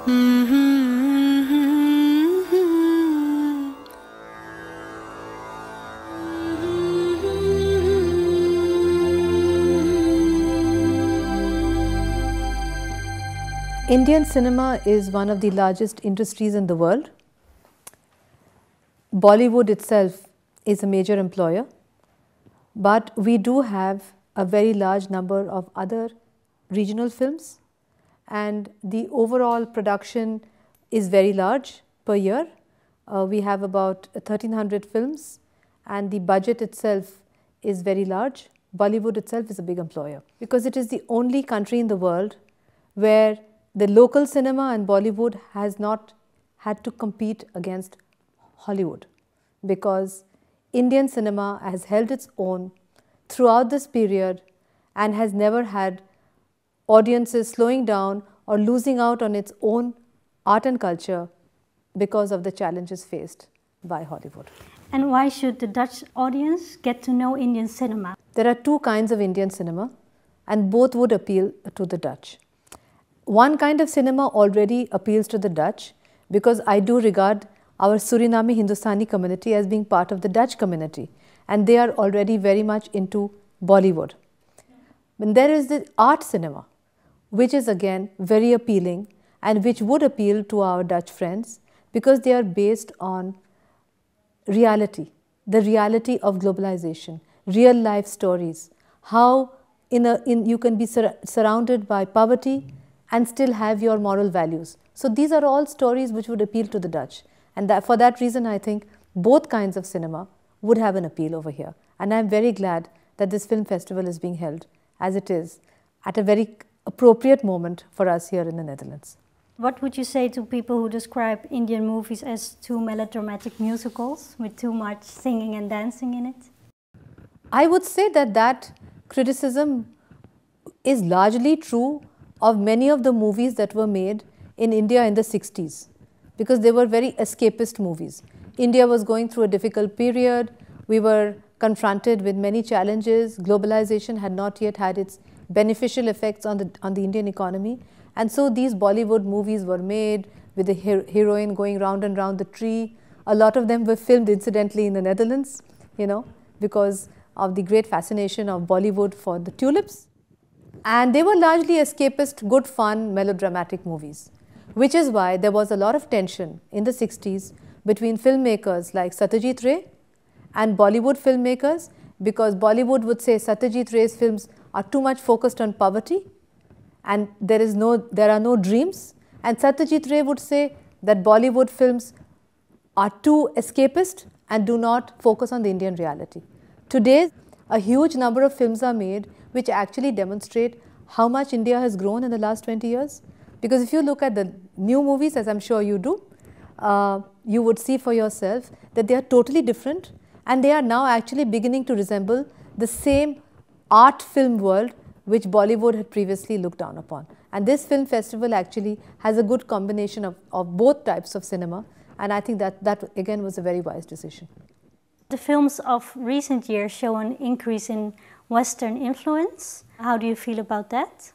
Indian cinema is one of the largest industries in the world. Bollywood itself is a major employer, but we do have a very large number of other regional films, and the overall production is very large per year. We have about 1,300 films, and the budget itself is very large. Bollywood itself is a big employer because it is the only country in the world where the local cinema and Bollywood has not had to compete against Hollywood, because Indian cinema has held its own throughout this period and has never had audiences slowing down or losing out on its own art and culture because of the challenges faced by Hollywood. And why should the Dutch audience get to know Indian cinema? There are two kinds of Indian cinema, and both would appeal to the Dutch. One kind of cinema already appeals to the Dutch, because I do regard our Suriname Hindustani community as being part of the Dutch community, and they are already very much into Bollywood. And there is the art cinema, which is again very appealing and which would appeal to our Dutch friends because they are based on reality, the reality of globalization, real life stories, how you can be surrounded by poverty and still have your moral values. So these are all stories which would appeal to the Dutch, and for that reason I think both kinds of cinema would have an appeal over here. And I am very glad that this film festival is being held as it is at a very appropriate moment for us here in the Netherlands. What would you say to people who describe Indian movies as too melodramatic musicals with too much singing and dancing in it? I would say that that criticism is largely true of many of the movies that were made in India in the 60s, because they were very escapist movies. India was going through a difficult period. We were confronted with many challenges. Globalization had not yet had its beneficial effects on the Indian economy. And so these Bollywood movies were made with the heroine going round and round the tree. A lot of them were filmed incidentally in the Netherlands, because of the great fascination of Bollywood for the tulips. And they were largely escapist, good fun, melodramatic movies, which is why there was a lot of tension in the 60s between filmmakers like Satyajit Ray and Bollywood filmmakers, because Bollywood would say Satyajit Ray's films are too much focused on poverty and there are no dreams, and Satyajit Ray would say that Bollywood films are too escapist and do not focus on the Indian reality. Today, a huge number of films are made which actually demonstrate how much India has grown in the last 20 years. Because if you look at the new movies, as I'm sure you do, you would see for yourself that they are totally different, and they are now actually beginning to resemble the same art film world which Bollywood had previously looked down upon. And this film festival actually has a good combination of both types of cinema, and I think that again was a very wise decision. The films of recent years show an increase in Western influence. How do you feel about that?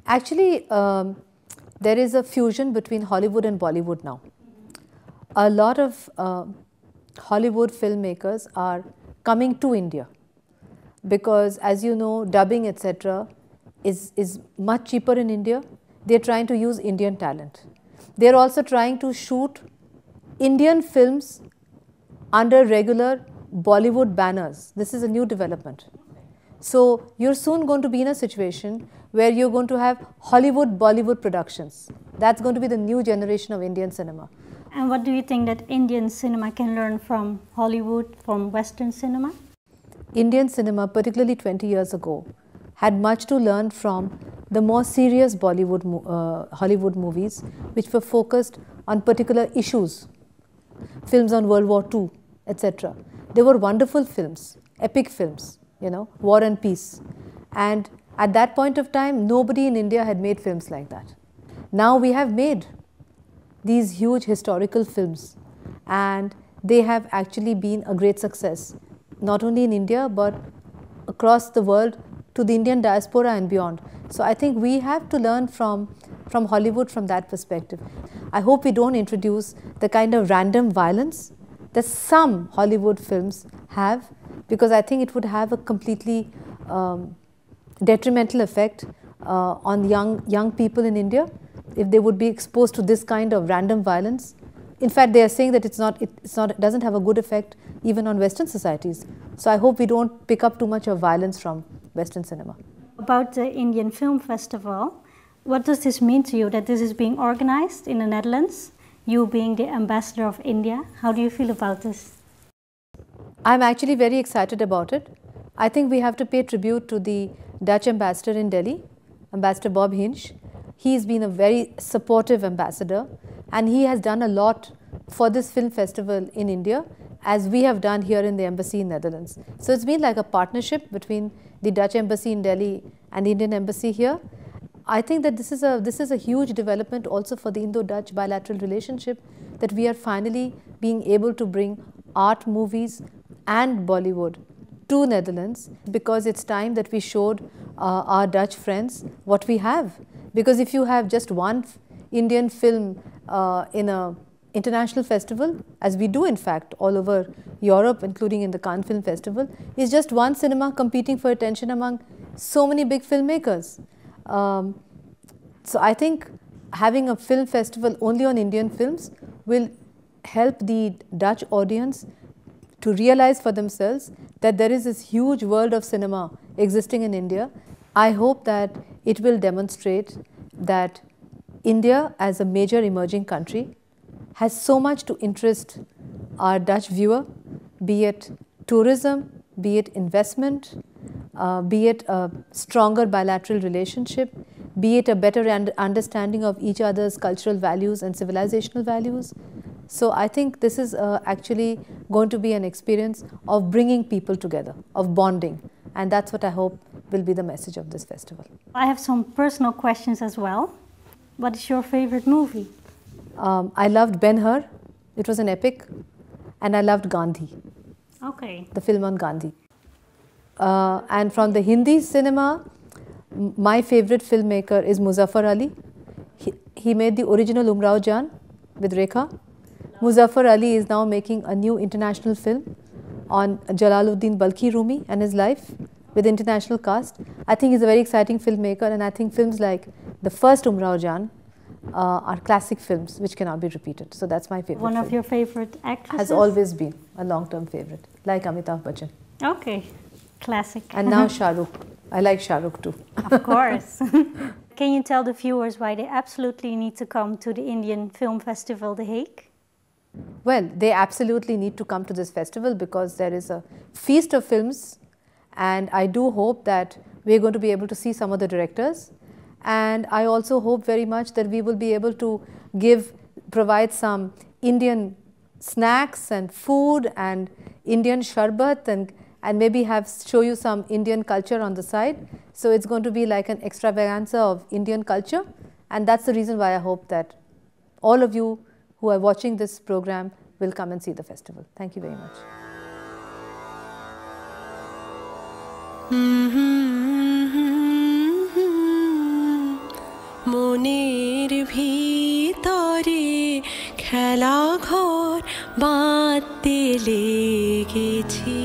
Actually, there is a fusion between Hollywood and Bollywood now. A lot of Hollywood filmmakers are coming to India because, as you know, dubbing etc. is much cheaper in India. They are trying to use Indian talent. They are also trying to shoot Indian films under regular Bollywood banners. This is a new development. So you're soon going to be in a situation where you're going to have Hollywood Bollywood productions. That's going to be the new generation of Indian cinema. And what do you think that Indian cinema can learn from Hollywood, from Western cinema? Indian cinema, particularly 20 years ago, had much to learn from the more serious Hollywood movies, which were focused on particular issues, films on World War II, etc. They were wonderful films, epic films, War and Peace. And at that point of time, nobody in India had made films like that. Now we have made these huge historical films, and they have actually been a great success, not only in India but across the world to the Indian diaspora and beyond. So I think we have to learn from from Hollywood from that perspective. I hope we don't introduce the kind of random violence that some Hollywood films have, because I think it would have a completely detrimental effect on young people in India if they would be exposed to this kind of random violence. In fact, they are saying that it doesn't have a good effect even on Western societies. So I hope we don't pick up too much of violence from Western cinema. About the Indian Film Festival, what does this mean to you that this is being organized in the Netherlands, you being the ambassador of India? How do you feel about this? I'm actually very excited about it. I think we have to pay tribute to the Dutch ambassador in Delhi, Ambassador Bob Hinch. He's been a very supportive ambassador, and he has done a lot for this film festival in India, as we have done here in the embassy in Netherlands. So it's been like a partnership between the Dutch embassy in Delhi and the Indian embassy here. I think that this is a huge development also for the Indo-Dutch bilateral relationship, that we are finally being able to bring art movies and Bollywood to Netherlands, because it's time that we showed our Dutch friends what we have. Because if you have just one Indian film in an international festival, as we do in fact all over Europe, including in the Cannes Film Festival, is just one cinema competing for attention among so many big filmmakers. So I think having a film festival only on Indian films will help the Dutch audience to realize for themselves that there is this huge world of cinema existing in India. I hope that it will demonstrate that India, as a major emerging country, has so much to interest our Dutch viewer, be it tourism, be it investment, be it a stronger bilateral relationship, be it a better understanding of each other's cultural values and civilizational values. So I think this is actually going to be an experience of bringing people together, of bonding, and that's what I hope will be the message of this festival. I have some personal questions as well. What is your favorite movie? I loved Ben-Hur. It was an epic. And I loved Gandhi. Okay. The film on Gandhi. And from the Hindi cinema, my favorite filmmaker is Muzaffar Ali. He made the original Umrao Jaan with Rekha. Muzaffar Ali is now making a new international film on Jalaluddin Balkhi Rumi and his life with international cast. I think he's a very exciting filmmaker, and I think films like the first Umrao Jaan are classic films which cannot be repeated. So that's my favorite. One of your favorite actresses? Has always been a long-term favorite, like Amitabh Bachchan. Okay, classic. And now Shah Rukh. I like Shah Rukh too. Of course. Can you tell the viewers why they absolutely need to come to the Indian Film Festival, The Hague? Well, they absolutely need to come to this festival because there is a feast of films, and I do hope that we're going to be able to see some of the directors. And I also hope very much that we will be able to provide some Indian snacks and food and Indian sharbat, and maybe show you some Indian culture on the side. So it's going to be like an extravaganza of Indian culture, and that's the reason why I hope that all of you who are watching this program will come and see the festival. Thank you very much. মনের ভিতরে খেলা ঘর বাঁধতে লেগেছি।